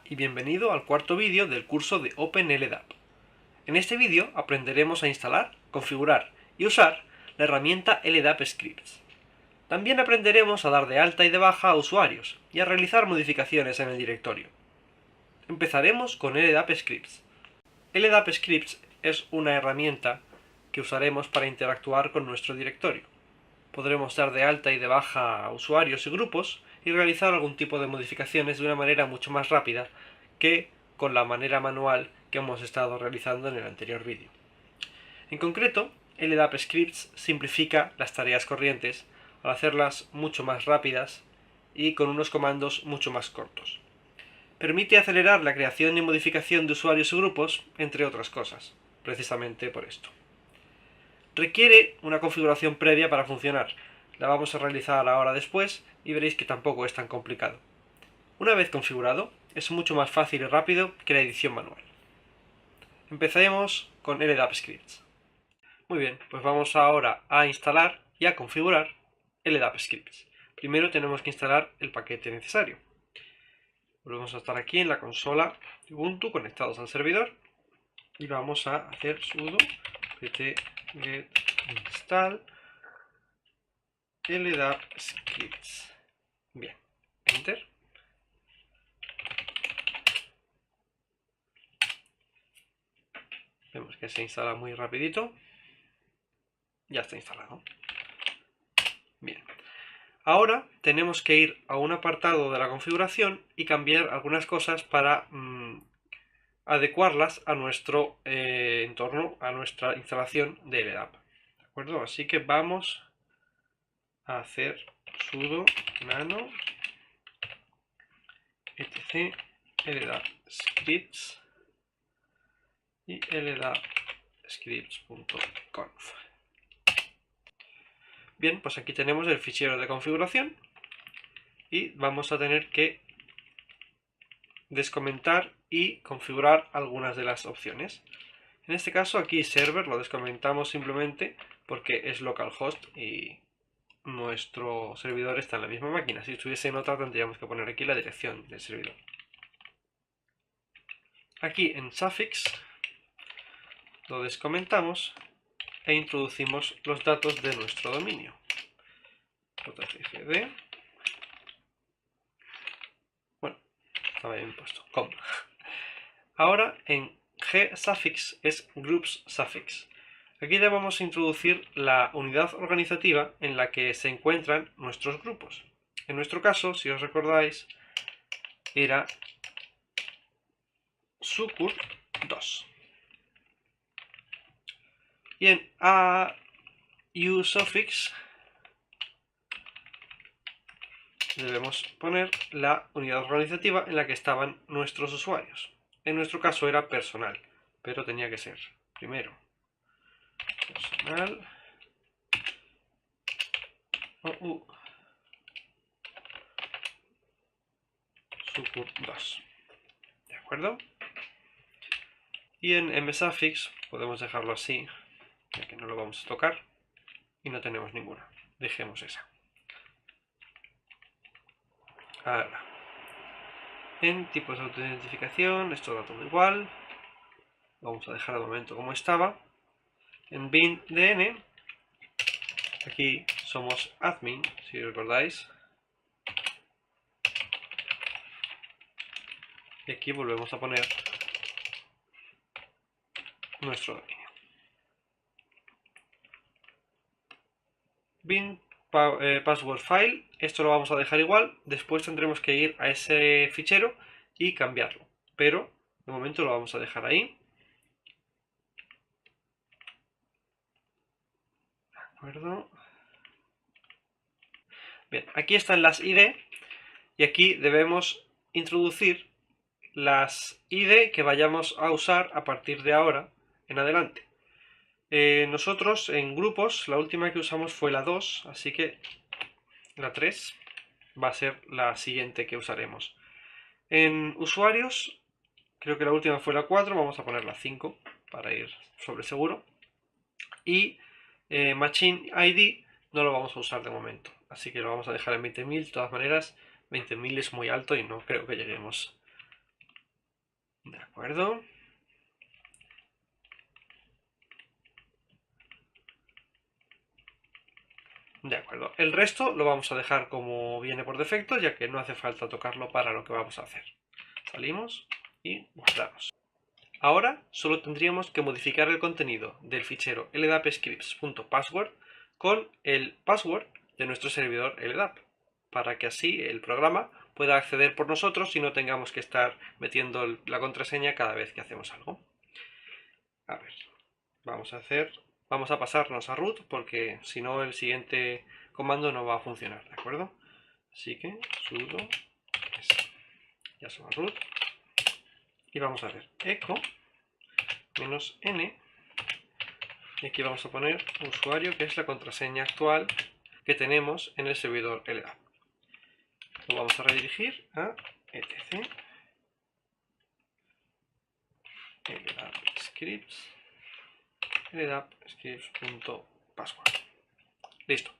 y bienvenido al cuarto vídeo del curso de OpenLDAP. En este vídeo aprenderemos a instalar, configurar y usar la herramienta LDAP Scripts. También aprenderemos a dar de alta y de baja a usuarios y a realizar modificaciones en el directorio. Empezaremos con LDAP Scripts. LDAP Scripts es una herramienta que usaremos para interactuar con nuestro directorio. Podremos dar de alta y de baja a usuarios y grupos y realizar algún tipo de modificaciones de una manera mucho más rápida que con la manera manual que hemos estado realizando en el anterior vídeo. En concreto, LDAP Scripts simplifica las tareas corrientes al hacerlas mucho más rápidas y con unos comandos mucho más cortos. Permite acelerar la creación y modificación de usuarios y grupos, entre otras cosas, precisamente por esto. Requiere una configuración previa para funcionar. La vamos a realizar ahora después y veréis que tampoco es tan complicado. Una vez configurado, es mucho más fácil y rápido que la edición manual. Empezaremos con LDAP Scripts. Muy bien, pues vamos ahora a instalar y a configurar LDAP Scripts. Primero tenemos que instalar el paquete necesario. Volvemos a estar aquí en la consola de Ubuntu conectados al servidor y vamos a hacer sudo apt-get install LDAP Scripts. Bien, enter. Vemos que se instala muy rapidito. Ya está instalado. Bien. Ahora tenemos que ir a un apartado de la configuración y cambiar algunas cosas para adecuarlas a nuestro entorno, a nuestra instalación de LDAP. ¿De acuerdo? Así que vamos a hacer sudo nano etc LDAP scripts y ldapscripts.conf. Bien, pues aquí tenemos el fichero de configuración y vamos a tener que descomentar y configurar algunas de las opciones. En este caso aquí server lo descomentamos simplemente porque es localhost y nuestro servidor está en la misma máquina. Si estuviese en otra tendríamos que poner aquí la dirección del servidor. Aquí en suffix lo descomentamos e introducimos los datos de nuestro dominio. jcd, bueno, estaba bien puesto, com. Ahora en gsuffix es groups suffix. Aquí debemos introducir la unidad organizativa en la que se encuentran nuestros grupos. En nuestro caso, si os recordáis, era sucur2. Y en AU suffix debemos poner la unidad organizativa en la que estaban nuestros usuarios. En nuestro caso era personal, pero tenía que ser primero personal OU sucur2. ¿De acuerdo? Y en msuffix podemos dejarlo así, ya que no lo vamos a tocar y no tenemos ninguna. Dejemos esa. Ahora, en tipos de autoidentificación, esto da todo igual. Vamos a dejar de momento como estaba. En bin.dn, aquí somos admin, si recordáis. Y aquí volvemos a poner nuestro dominio. Bin password file, esto lo vamos a dejar igual, después tendremos que ir a ese fichero y cambiarlo, pero de momento lo vamos a dejar ahí. De acuerdo. Bien, aquí están las ID y aquí debemos introducir las ID que vayamos a usar a partir de ahora en adelante. Nosotros en grupos, la última que usamos fue la 2, así que la 3 va a ser la siguiente que usaremos. En usuarios, creo que la última fue la 4, vamos a poner la 5 para ir sobre seguro. Y Machine ID no lo vamos a usar de momento, así que lo vamos a dejar en 20.000. De todas maneras, 20.000 es muy alto y no creo que lleguemos De acuerdo. De acuerdo. El resto lo vamos a dejar como viene por defecto, ya que no hace falta tocarlo para lo que vamos a hacer. Salimos y guardamos. Ahora solo tendríamos que modificar el contenido del fichero ldapscripts.password con el password de nuestro servidor LDAP, para que así el programa pueda acceder por nosotros y no tengamos que estar metiendo la contraseña cada vez que hacemos algo. A ver, vamos a pasarnos a root porque si no el siguiente comando no va a funcionar, ¿de acuerdo? Así que sudo s, ya somos root, y vamos a ver echo -n, y aquí vamos a poner usuario, que es la contraseña actual que tenemos en el servidor LDAP. Lo vamos a redirigir a etc ldapscripts.password. Listo.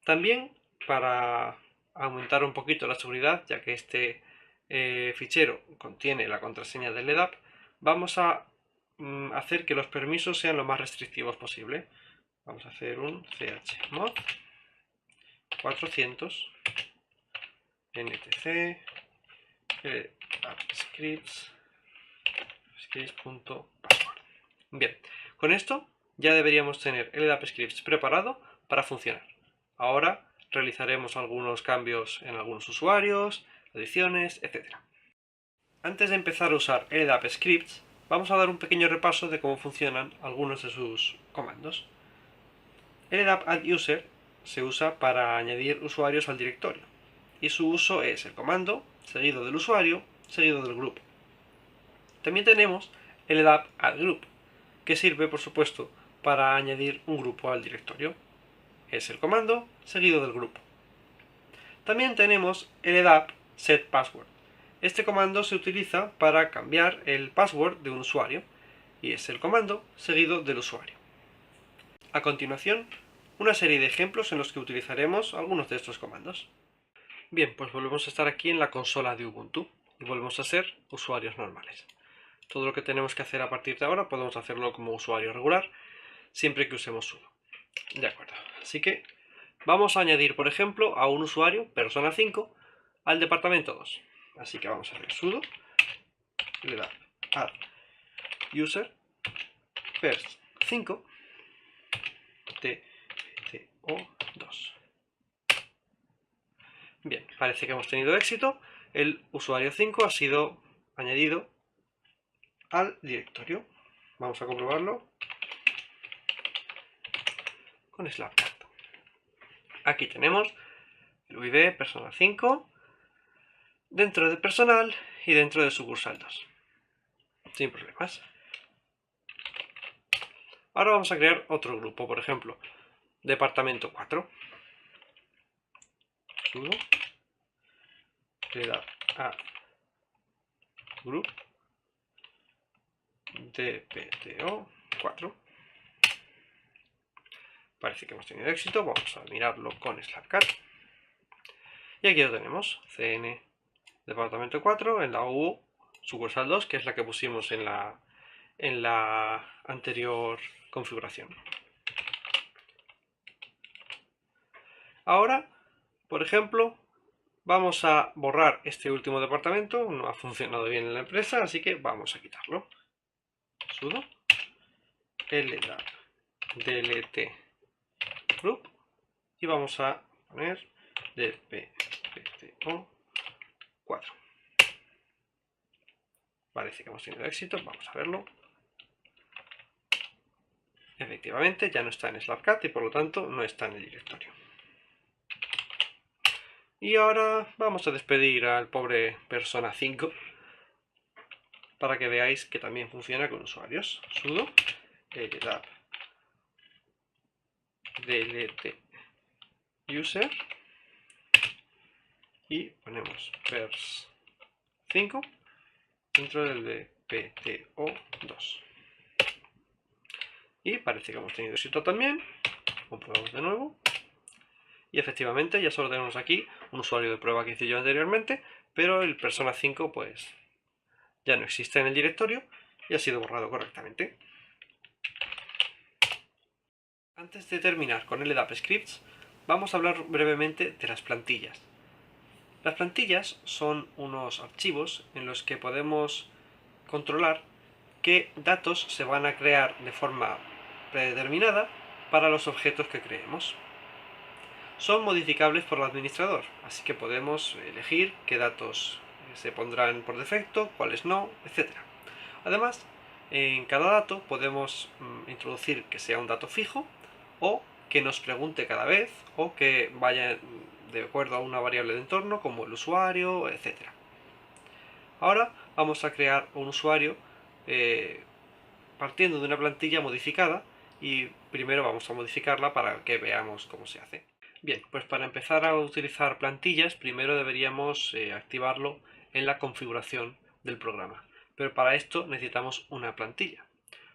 También, para aumentar un poquito la seguridad, ya que este fichero contiene la contraseña del LDAP, vamos a hacer que los permisos sean lo más restrictivos posible. Vamos a hacer un chmod 400 nTC ldapscripts.password. Bien, con esto ya deberíamos tener el ldapscripts preparado para funcionar. Ahora realizaremos algunos cambios en algunos usuarios, adiciones, etc. Antes de empezar a usar ldapscripts, vamos a dar un pequeño repaso de cómo funcionan algunos de sus comandos. ldap-adduser se usa para añadir usuarios al directorio, y su uso es el comando seguido del usuario seguido del grupo. También tenemos ldap-addgroup, que sirve, por supuesto, para añadir un grupo al directorio. Es el comando seguido del grupo. También tenemos ldap-setPassword. Este comando se utiliza para cambiar el password de un usuario, y es el comando seguido del usuario. A continuación, una serie de ejemplos en los que utilizaremos algunos de estos comandos. Bien, pues volvemos a estar aquí en la consola de Ubuntu y volvemos a ser usuarios normales. Todo lo que tenemos que hacer a partir de ahora podemos hacerlo como usuario regular, siempre que usemos sudo. De acuerdo, así que vamos a añadir, por ejemplo, a un usuario, persona 5, al departamento 2. Así que vamos a hacer sudo add user pers 5 tpo2. Bien, parece que hemos tenido éxito. El usuario 5 ha sido añadido al directorio. Vamos a comprobarlo con slapcat. Aquí tenemos el UID persona 5 dentro de personal y dentro de sucursal 2. Sin problemas. Ahora vamos a crear otro grupo, por ejemplo, departamento 4. Sudo add group dpto4. Parece que hemos tenido éxito. Vamos a mirarlo con slapcat. Y aquí lo tenemos. cn departamento 4 en la u sucursal 2, que es la que pusimos en la anterior configuración. Ahora, por ejemplo, vamos a borrar este último departamento. No ha funcionado bien en la empresa, así que vamos a quitarlo. Sudo ldap delete group y vamos a poner dpto4. Parece que hemos tenido éxito, vamos a verlo. Efectivamente, ya no está en slapcat y por lo tanto no está en el directorio. Y ahora vamos a despedir al pobre persona 5 para que veáis que también funciona con usuarios. Sudo ldap delete user y ponemos pers 5 dentro del de pto2. Y parece que hemos tenido éxito también. Comprobamos de nuevo. Y efectivamente ya solo tenemos aquí un usuario de prueba que hice yo anteriormente, pero el persona 5 pues ya no existe en el directorio y ha sido borrado correctamente. Antes de terminar con LDAP Scripts, vamos a hablar brevemente de las plantillas. Las plantillas son unos archivos en los que podemos controlar qué datos se van a crear de forma predeterminada para los objetos que creemos. Son modificables por el administrador, así que podemos elegir qué datos se pondrán por defecto, cuáles no, etc. Además, en cada dato podemos introducir que sea un dato fijo o que nos pregunte cada vez o que vaya de acuerdo a una variable de entorno como el usuario, etc. Ahora vamos a crear un usuario partiendo de una plantilla modificada y primero vamos a modificarla para que veamos cómo se hace. Bien, pues para empezar a utilizar plantillas primero deberíamos activarlo en la configuración del programa, pero para esto necesitamos una plantilla.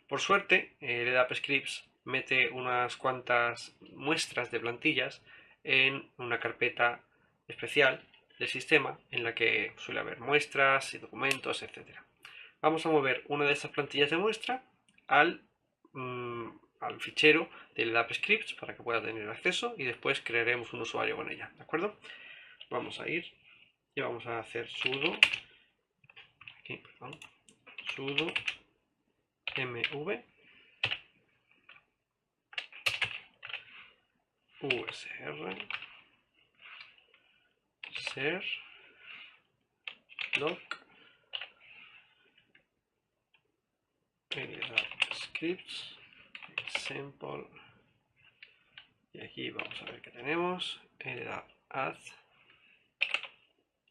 Por suerte, LDAP Scripts mete unas cuantas muestras de plantillas en una carpeta especial del sistema en la que suele haber muestras y documentos, etc. Vamos a mover una de estas plantillas de muestra al fichero de LDAP Scripts para que pueda tener acceso y después crearemos un usuario con ella, ¿de acuerdo? Vamos a ir y vamos a hacer sudo mv usr ser doc LDAP Scripts example y aquí vamos a ver que tenemos LDAP add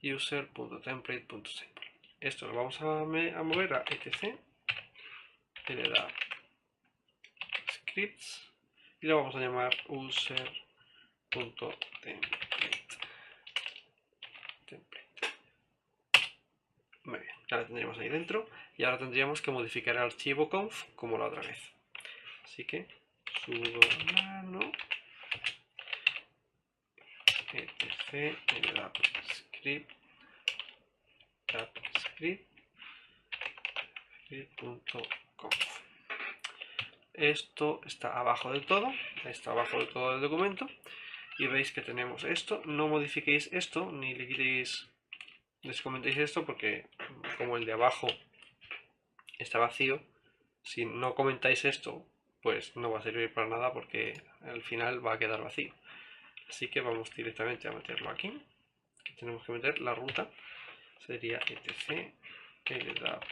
user.template.sample. Esto lo vamos a mover a etc LDAP scripts y lo vamos a llamar user.template. Muy bien, ya la tendríamos ahí dentro y ahora tendríamos que modificar el archivo conf como la otra vez. Así que sudo nano etc LDAP script script.conf. Esto está abajo del todo, del documento y veis que tenemos esto. No modifiquéis esto ni le quitéis, descomentéis esto porque como el de abajo está vacío, si no comentáis esto pues no va a servir para nada porque al final va a quedar vacío. Así que vamos directamente a meterlo aquí. Aquí tenemos que meter la ruta, sería etc LDAP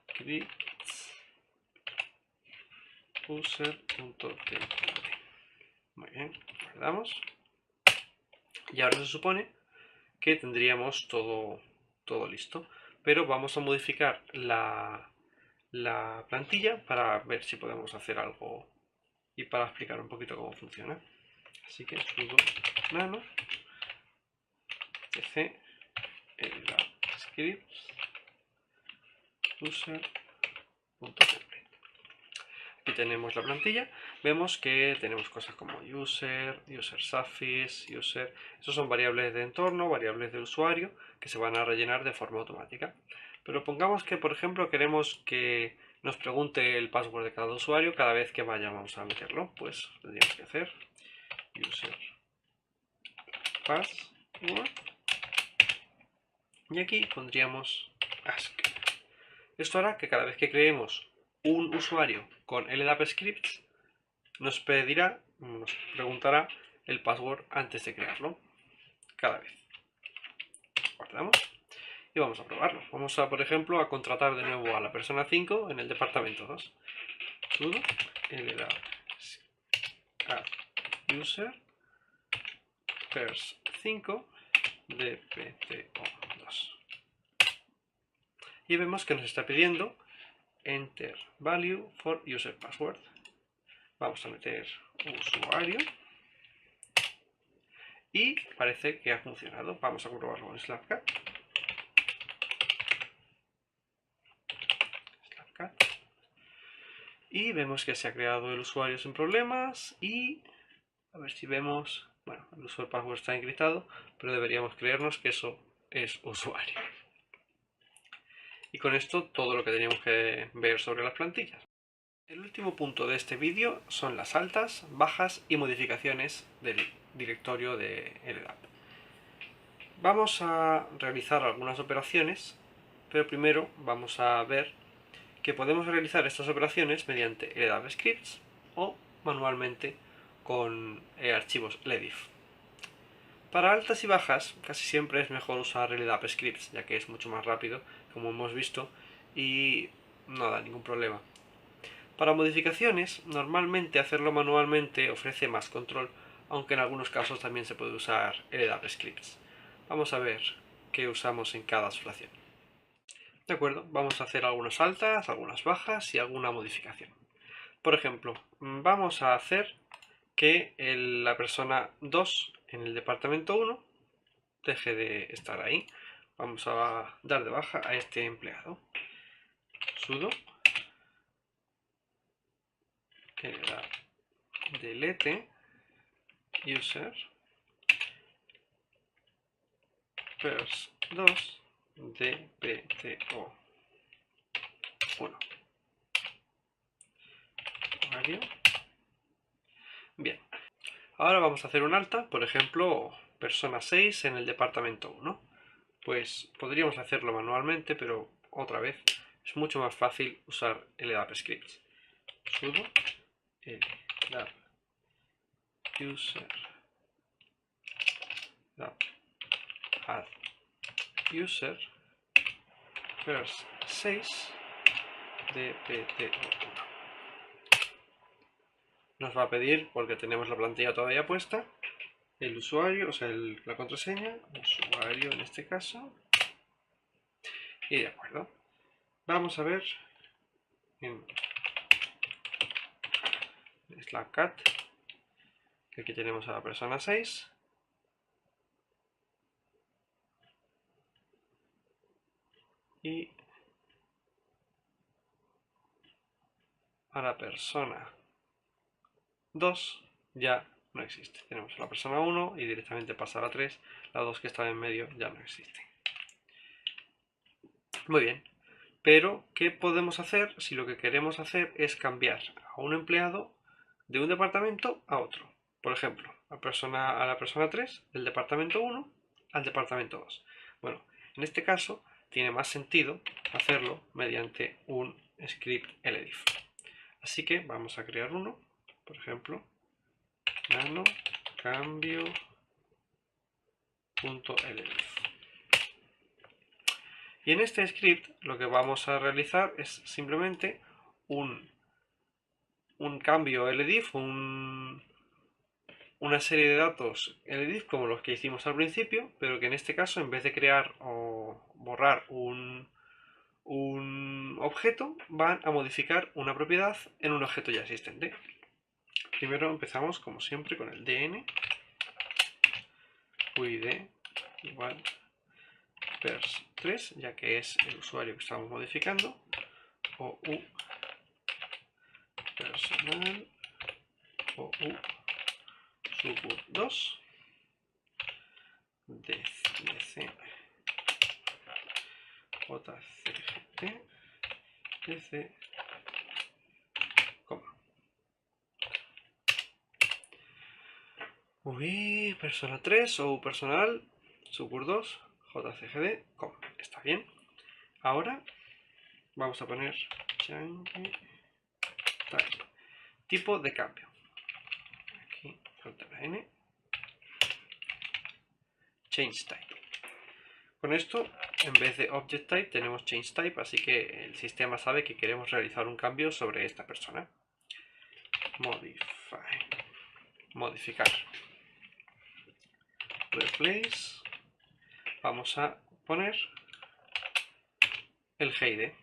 scripts user.template. Muy bien, guardamos. Y ahora se supone que tendríamos todo listo. Pero vamos a modificar la plantilla para ver si podemos hacer algo y para explicar un poquito cómo funciona. Así que sudo nano etc LDAP scripts user.template. Aquí tenemos la plantilla, vemos que tenemos cosas como user suffix, user, esos son variables de entorno, variables de usuario que se van a rellenar de forma automática. Pero pongamos que, por ejemplo, queremos que nos pregunte el password de cada usuario cada vez que vayamos a meterlo, pues tendríamos que hacer user password y aquí pondríamos ask. Esto hará que cada vez que creemos un usuario con LDAP Scripts nos preguntará el password antes de crearlo, cada vez. Guardamos y vamos a probarlo. Vamos a, por ejemplo, a contratar de nuevo a la persona 5 en el departamento 2. Sudo LDAP add user pers5 dpto2 y vemos que nos está pidiendo enter value for user password. Vamos a meter usuario y parece que ha funcionado. Vamos a comprobarlo con slapcat. Y vemos que se ha creado el usuario sin problemas y a ver si vemos, bueno, el user password está encriptado, pero deberíamos creernos que eso es usuario. Y con esto todo lo que teníamos que ver sobre las plantillas. El último punto de este vídeo son las altas, bajas y modificaciones del directorio de LDAP. Vamos a realizar algunas operaciones, pero primero vamos a ver que podemos realizar estas operaciones mediante LDAP scripts o manualmente con archivos LEDIF. Para altas y bajas casi siempre es mejor usar LDAP scripts, ya que es mucho más rápido, como hemos visto, y no da ningún problema. Para modificaciones, normalmente hacerlo manualmente ofrece más control, aunque en algunos casos también se puede usar LDAP scripts. Vamos a ver qué usamos en cada situación. De acuerdo, vamos a hacer algunas altas, algunas bajas y alguna modificación. Por ejemplo, vamos a hacer que la persona 2 en el departamento 1 deje de estar ahí. Vamos a dar de baja a este empleado. Sudo delete user pers2 dpto1. Bien, ahora vamos a hacer un alta, por ejemplo, persona 6 en el departamento 1. Pues podríamos hacerlo manualmente, pero otra vez es mucho más fácil usar LDAP scripts. Sudo LDAP user add user pers6 dpto1. Nos va a pedir, porque tenemos la plantilla todavía puesta, el usuario, o sea, la contraseña, usuario en este caso, y de acuerdo. Vamos a ver en slackcat que aquí tenemos a la persona 6. Y a la persona 2 ya no existe. Tenemos a la persona 1 y directamente pasa a la 3. La 2 que estaba en medio ya no existe. Muy bien. Pero, ¿qué podemos hacer si lo que queremos hacer es cambiar a un empleado de un departamento a otro? Por ejemplo, a la persona 3 del departamento 1 al departamento 2. Bueno, en este caso tiene más sentido hacerlo mediante un script LDIF. Así que vamos a crear uno, por ejemplo, nano cambio.ldif. Y en este script lo que vamos a realizar es simplemente un cambio LDIF, una serie de datos LDIF como los que hicimos al principio, pero que en este caso en vez de crear o borrar un objeto, van a modificar una propiedad en un objeto ya existente. Primero empezamos como siempre con el dn uid igual pers3, ya que es el usuario que estamos modificando, o u personal o u subur2 dc jcgt dc coma uy persona 3 o u personal subur2 jcgd coma. Está bien. Ahora vamos a poner tipo de cambio. Aquí falta la n. Change type. Con esto, en vez de object type, tenemos change type, así que el sistema sabe que queremos realizar un cambio sobre esta persona. Modificar. Replace. Vamos a poner el GID.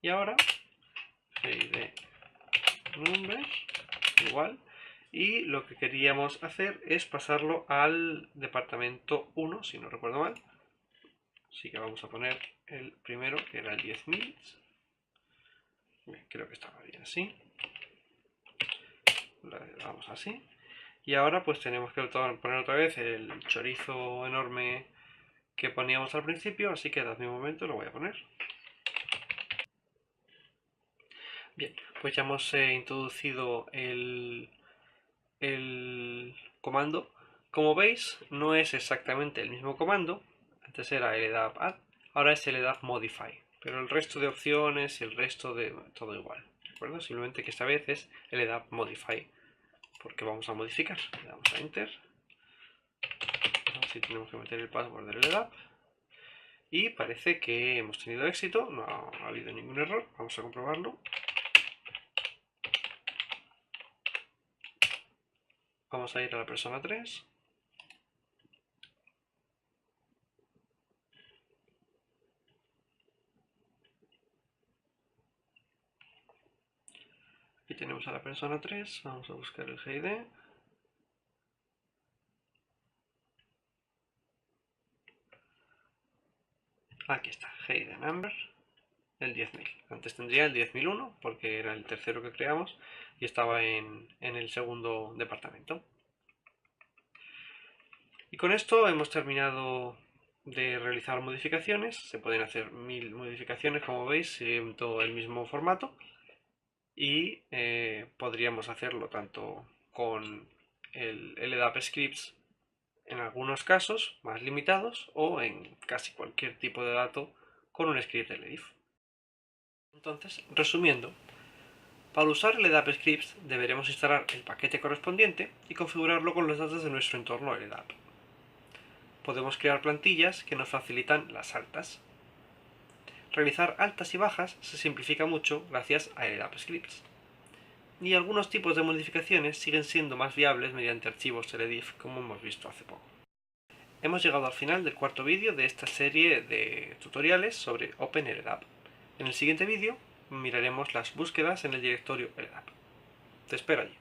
Y ahora, GID number igual. Y lo que queríamos hacer es pasarlo al departamento 1, si no recuerdo mal. Así que vamos a poner el primero, que era el 10.000. Creo que estaba bien así. Lo damos así. Y ahora pues tenemos que poner otra vez el chorizo enorme que poníamos al principio, así que dadme un momento, lo voy a poner. Bien, pues ya hemos introducido el comando. Como veis, no es exactamente el mismo comando. Antes era ldap add, ahora es ldap modify. Pero el resto de opciones y el resto de todo igual. ¿De acuerdo? Simplemente que esta vez es ldap modify. Porque vamos a modificar. Le damos a enter. Así tenemos que meter el password del ldap. Y parece que hemos tenido éxito. No ha habido ningún error. Vamos a comprobarlo. Vamos a ir a la persona 3. Aquí tenemos a la persona 3. Vamos a buscar el GID. Aquí está, GID number, el 10.000. Antes tendría el 10.001 porque era el tercero que creamos y estaba en el segundo departamento. Y con esto hemos terminado de realizar modificaciones. Se pueden hacer 1000 modificaciones, como veis, en todo el mismo formato. Y podríamos hacerlo tanto con el LDAP scripts en algunos casos más limitados o en casi cualquier tipo de dato con un script LDIF. Entonces, resumiendo, para usar LDAP scripts deberemos instalar el paquete correspondiente y configurarlo con los datos de nuestro entorno LDAP. Podemos crear plantillas que nos facilitan las altas. Realizar altas y bajas se simplifica mucho gracias a LDAP scripts. Y algunos tipos de modificaciones siguen siendo más viables mediante archivos LDIF, como hemos visto hace poco. Hemos llegado al final del cuarto vídeo de esta serie de tutoriales sobre OpenLDAP. En el siguiente vídeo miraremos las búsquedas en el directorio LDAP. Te espero allí.